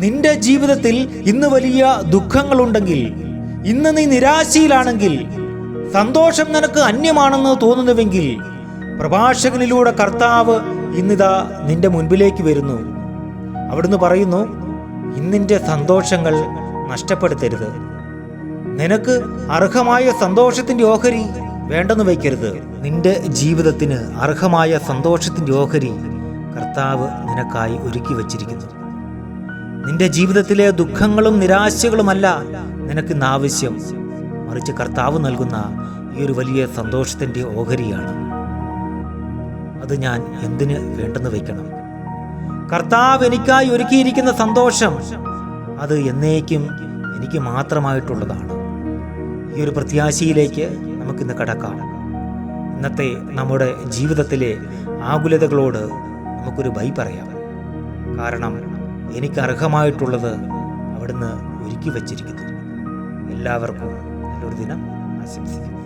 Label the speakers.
Speaker 1: നിന്റെ ജീവിതത്തിൽ ഇന്ന് വലിയ ദുഃഖങ്ങളുണ്ടെങ്കിൽ, ഇന്ന് നീ നിരാശയിലാണെങ്കിൽ, സന്തോഷം നിനക്ക് അന്യമാണെന്ന് തോന്നുന്നുവെങ്കിൽ, പ്രഭാഷകനിലൂടെ കർത്താവ് ഇന്നിതാ നിന്റെ മുൻപിലേക്ക് വരുന്നു. അവിടുന്ന് പറയുന്നു, ഇന്നിൻ്റെ സന്തോഷങ്ങൾ നഷ്ടപ്പെടുത്തരുത്. നിനക്ക് അർഹമായ സന്തോഷത്തിൻ്റെ ഓഹരി വേണ്ടെന്ന് വയ്ക്കരുത്. നിന്റെ ജീവിതത്തിന് അർഹമായ സന്തോഷത്തിൻ്റെ ഓഹരി കർത്താവ് നിനക്കായി ഒരുക്കി വച്ചിരിക്കുന്നു. നിന്റെ ജീവിതത്തിലെ ദുഃഖങ്ങളും നിരാശകളുമല്ല നിനക്കിന്ന് ആവശ്യം, മറിച്ച് കർത്താവ് നൽകുന്ന ഈ ഒരു വലിയ സന്തോഷത്തിൻ്റെ ഓഹരിയാണ്. അത് ഞാൻ എന്തിന് വേണ്ടെന്ന് വയ്ക്കണം? കർത്താവ് എനിക്കായി ഒരുക്കിയിരിക്കുന്ന സന്തോഷം അത് എന്നേക്കും എനിക്ക് മാത്രമായിട്ടുള്ളതാണ്. ഈ ഒരു പ്രത്യാശയിലേക്ക് നമുക്കിന്ന് കടക്കാം. ഇന്നത്തെ നമ്മുടെ ജീവിതത്തിലെ ആകുലതകളോട് നമുക്കൊരു ബൈ പറയാം. കാരണം എനിക്ക് അർഹമായിട്ടുള്ളത് അവിടുന്ന് ഒരുക്കി വച്ചിരിക്കുന്നു. എല്ലാവർക്കും നല്ലൊരു ദിനം ആശംസിക്കുന്നു.